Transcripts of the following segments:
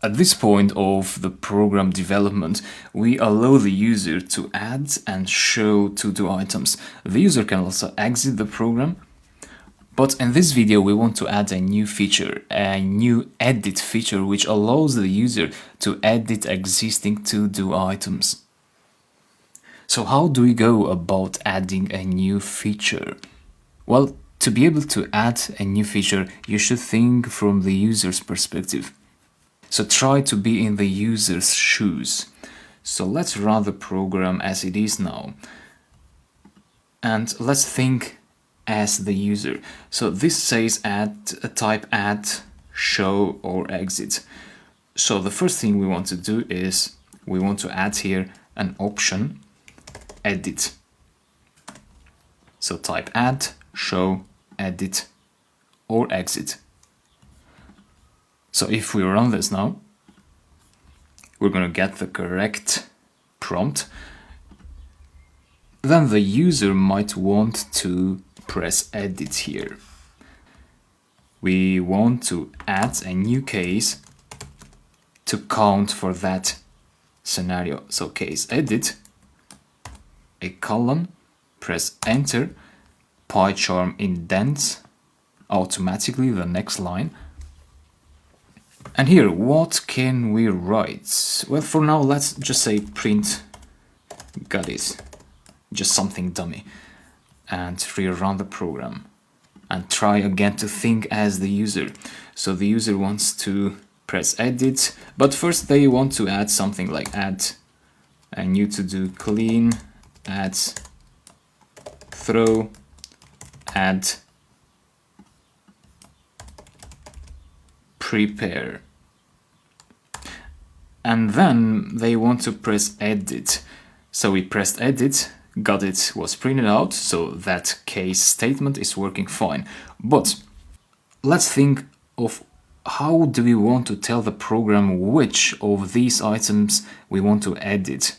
At this point of the program development, we allow the user to add and show to-do items. The user can also exit the program, but in this video we want to add a new feature, a new edit feature, which allows the user to edit existing to-do items. So how do we go about adding a new feature? Well, to be able to add a new feature, you should think from the user's perspective. So try to be in the user's shoes. So let's run the program as it is now. And let's think as the user. So this says add, type add, show or exit. So the first thing we want to do is we want to add here an option, edit. So type add, show, edit or exit. So if we run this now, we're going to get the correct prompt. Then the user might want to press edit here. We want to add a new case to count for that scenario. So case edit, a colon, press enter, PyCharm indents automatically the next line. And here, what can we write? Well, for now, let's just say print got it. Just something dummy. And rerun the program. And try again to think as the user. So the user wants to press edit, but first they want to add something like add a new to-do, clean, add, throw, add, prepare. And then they want to press edit. So we pressed edit, got it, was printed out, so that case statement is working fine. But let's think of how do we want to tell the program which of these items we want to edit.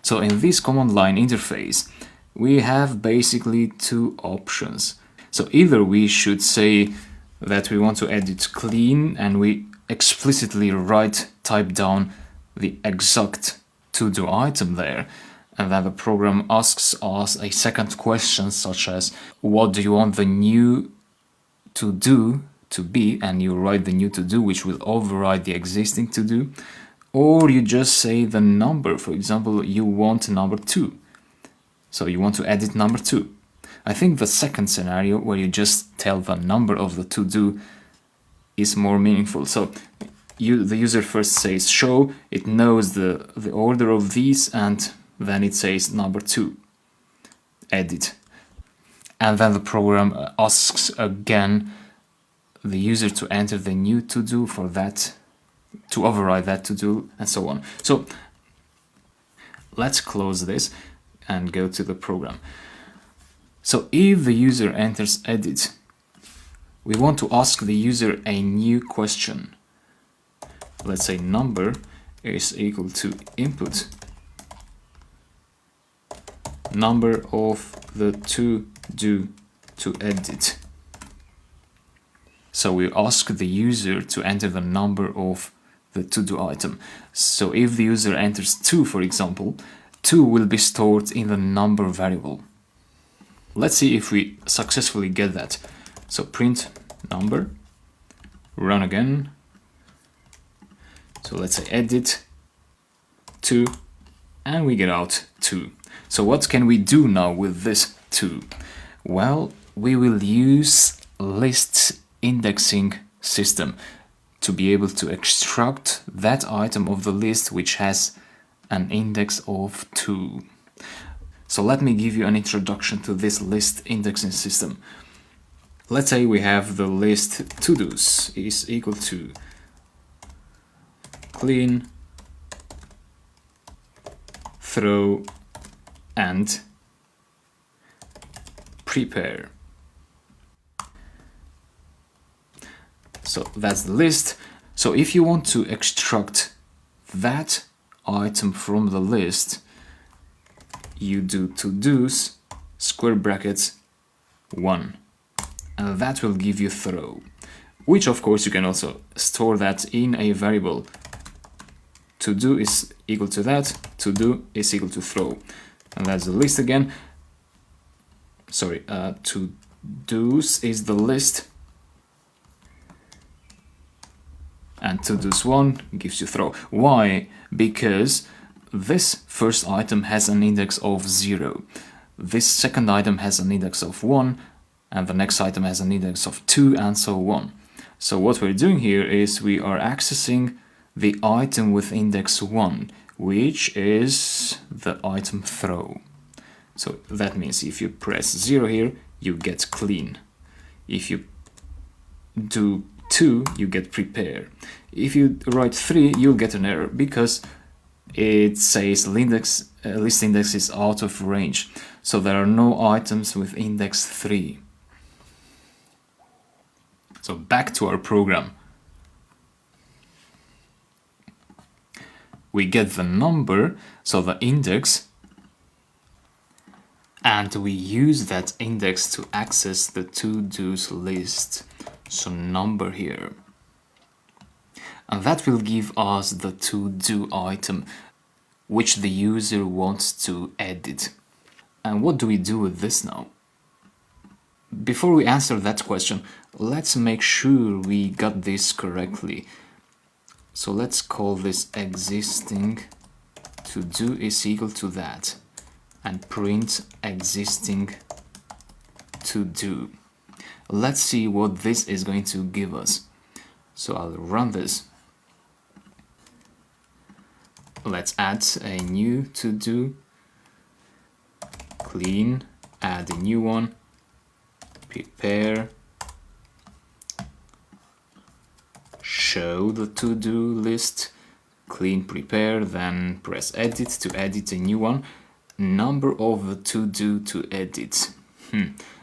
So in this command line interface, we have basically two options. So either we should say that we want to edit clean and we explicitly type down the exact to-do item there, and then the program asks us a second question such as what do you want the new to-do to be, and you write the new to-do which will override the existing to-do, or you just say the number. For example, you want number 2, so you want to edit number 2. I think the second scenario where you just tell the number of the to-do is more meaningful. So the user first says show, it knows the order of these, and then it says number 2, edit. And then the program asks again the user to enter the new to-do for that, to override that to-do, and so on. So let's close this and go to the program. So if the user enters edit, we want to ask the user a new question. Let's say number is equal to input number of the to-do to edit. So we ask the user to enter the number of the to-do item. So if the user enters 2, for example, 2 will be stored in the number variable. Let's see if we successfully get that. So print number, run again. So let's say edit 2, and we get out 2. So what can we do now with this 2? Well, we will use list indexing system to be able to extract that item of the list which has an index of 2. So let me give you an introduction to this list indexing system. Let's say we have the list to-dos is equal to clean, throw, and prepare. So that's the list. So if you want to extract that item from the list, you do to-dos, square brackets, 1. And that will give you throw. which of course you can also store that in a variable. To do is equal to that, to do is equal to throw. And that's the list again. Sorry, to do's is the list. And to do's one gives you throw. Why? Because this first item has an index of 0. This second item has an index of 1, and the next item has an index of 2, and so on. So what we're doing here is we are accessing the item with index 1, which is the item throw. So that means if you press 0 here, you get clean. If you do 2, you get prepare. If you write 3, you'll get an error because it says list index is out of range. So there are no items with index 3. So back to our program. We get the number, so the index, and we use that index to access the to-dos list. So number here. And that will give us the to-do item, which the user wants to edit. And what do we do with this now? Before we answer that question, let's make sure we got this correctly. So let's call this existing to do is equal to that and print existing to do. Let's see what this is going to give us. So I'll run this. Let's add a new to do, clean, add a new one, prepare, show the to-do list, clean, prepare, then press edit to edit a new one, number of the to-do to edit.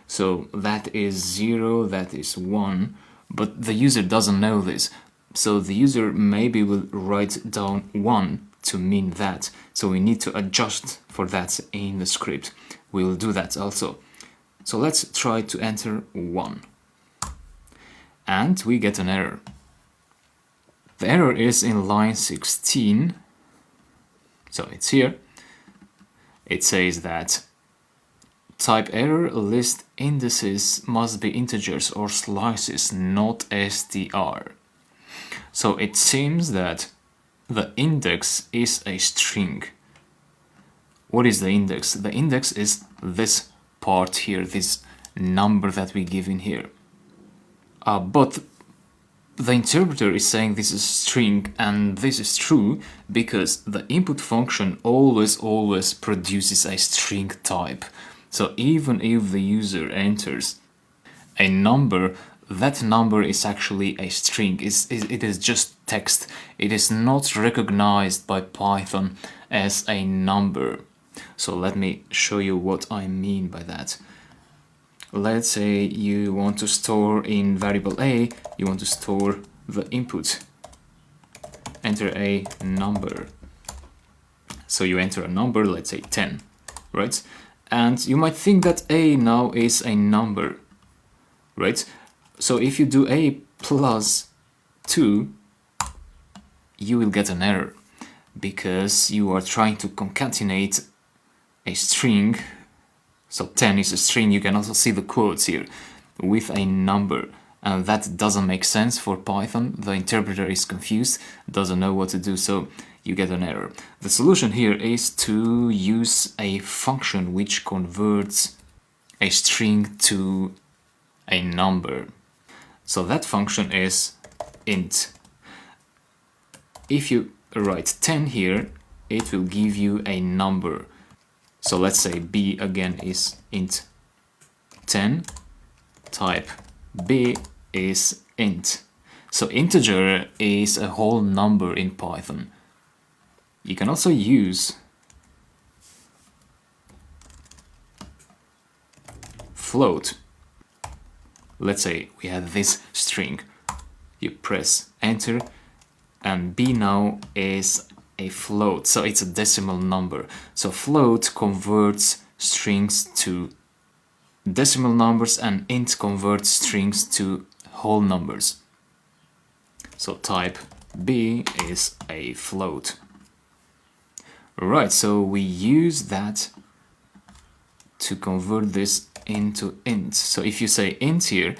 So that is 0, that is 1, but the user doesn't know this. So the user maybe will write down 1 to mean that. So we need to adjust for that in the script. We'll do that also. So let's try to enter 1. And we get an error. The error is in line 16. So it's here. It says that type error, list indices must be integers or slices, not str. So it seems that the index is a string. What is the index? The index is this part here, this number that we give in here. But the interpreter is saying this is string, and this is true because the input function always produces a string type. So even if the user enters a number, that number is actually a string. It is just text. It is not recognized by Python as a number. So let me show you what I mean by that. Let's say you want to store in variable a, you want to store the input. Enter a number. So you enter a number, let's say 10, right? And you might think that a now is a number, right? So if you do a plus 2, you will get an error because you are trying to concatenate a string. So 10 is a string, you can also see the quotes here, with a number. And that doesn't make sense for Python. The interpreter is confused, doesn't know what to do, so you get an error. The solution here is to use a function which converts a string to a number. So that function is int. If you write 10 here, it will give you a number. So let's say b again is int 10, type b is int. So integer is a whole number in Python. You can also use float. Let's say we have this string. You press enter and b now is a float, so it's a decimal number. So float converts strings to decimal numbers and int converts strings to whole numbers. So type B is a float. Right, so we use that to convert this into int. So if you say int here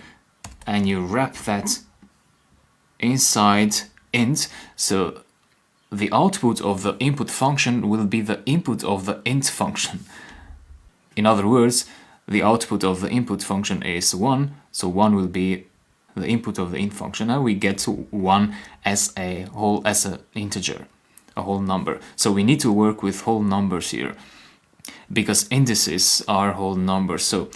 and you wrap that inside int, so the output of the input function will be the input of the int function. In other words, the output of the input function is 1, so 1 will be the input of the int function, and we get 1 as an integer, a whole number. So we need to work with whole numbers here, because indices are whole numbers. So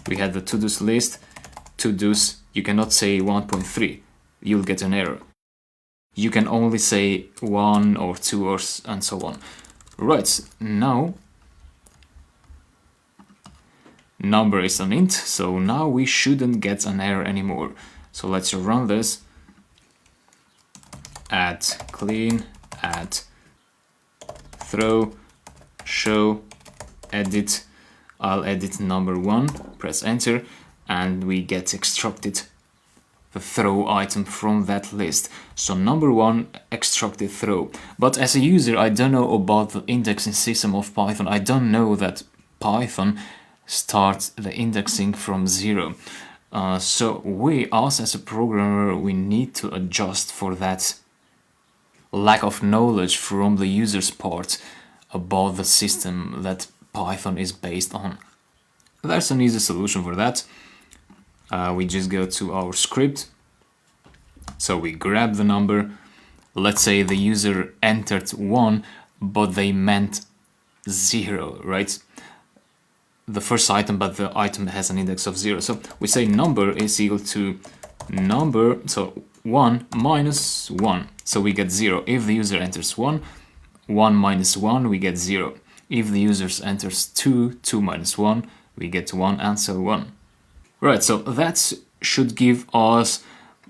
we had the to-dos list, to-dos, you cannot say 1.3, you'll get an error. You can only say 1 or 2 or and so on. Right, now number is an int, so now we shouldn't get an error anymore. So let's run this. Add clean, add throw, show, edit. I'll edit number 1, press enter, and we get extracted the throw item from that list. So number 1 extracted throw. But as a user, I don't know about the indexing system of Python. I don't know that Python starts the indexing from 0. So us as a programmer, we need to adjust for that lack of knowledge from the user's part about the system that Python is based on. There's an easy solution for that. We just go to our script. So we grab the number. Let's say the user entered 1, but they meant 0, right? The first item, but the item has an index of 0. So we say number is equal to number, so 1 minus 1. So we get 0. If the user enters 1, 1 minus 1, we get 0. If the user enters 2, 2 minus 1, we get 1, and so on. Right, so that should give us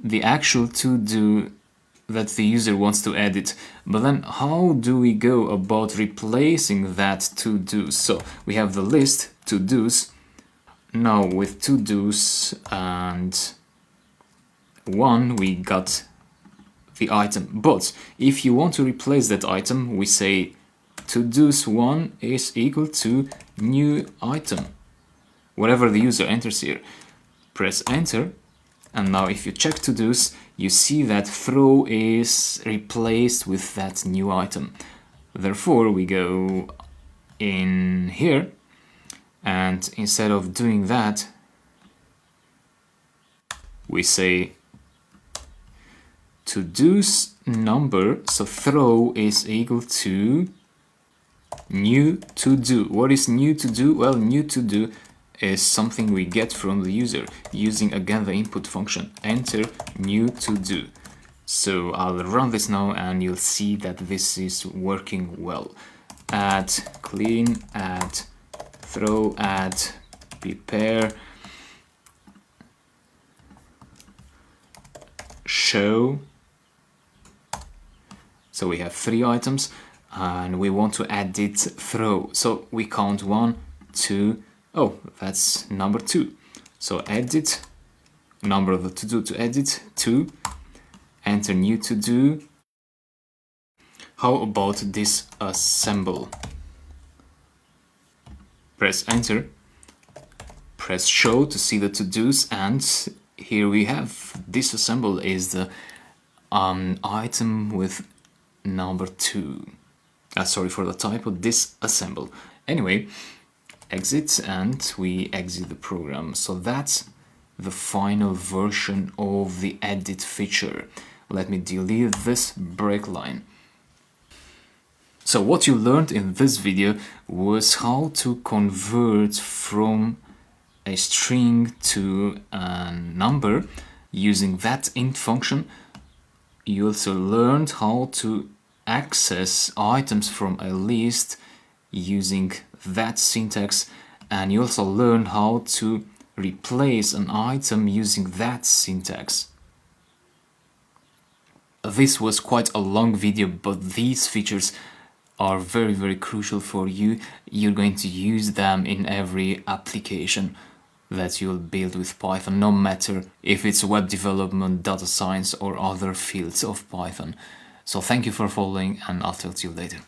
the actual to-do that the user wants to edit. But then how do we go about replacing that to-do? So we have the list to-dos. Now with to-dos and 1 we got the item. But if you want to replace that item, we say to-dos 1 is equal to new item. Whatever the user enters here. Press enter, and now if you check to-dos, you see that throw is replaced with that new item. Therefore, we go in here, and instead of doing that, we say to-dos number, so throw is equal to new to-do. What is new to-do? Well, new to-do is something we get from the user using again the input function enter new to do. So I'll run this now and you'll see that this is working well. Add clean, add throw, add prepare, show. So we have 3 items and we want to edit throw. So we count 1, 2, oh, that's number 2. So edit, number of the to-do to edit, 2, enter new to-do. How about disassemble? Press enter, press show to see the to-dos, and here we have disassemble is the item with number 2. Sorry for the typo, disassemble. Anyway, exit, and we exit the program. So that's the final version of the edit feature. Let me delete this break line. So what you learned in this video was how to convert from a string to a number using that int function. You also learned how to access items from a list using that syntax, and you also learn how to replace an item using that syntax. This was quite a long video, but these features are very crucial for you. You're going to use them in every application. that you'll build with Python, no matter if it's web development, data science, or other fields of Python. So thank you for following, and I'll talk to you later.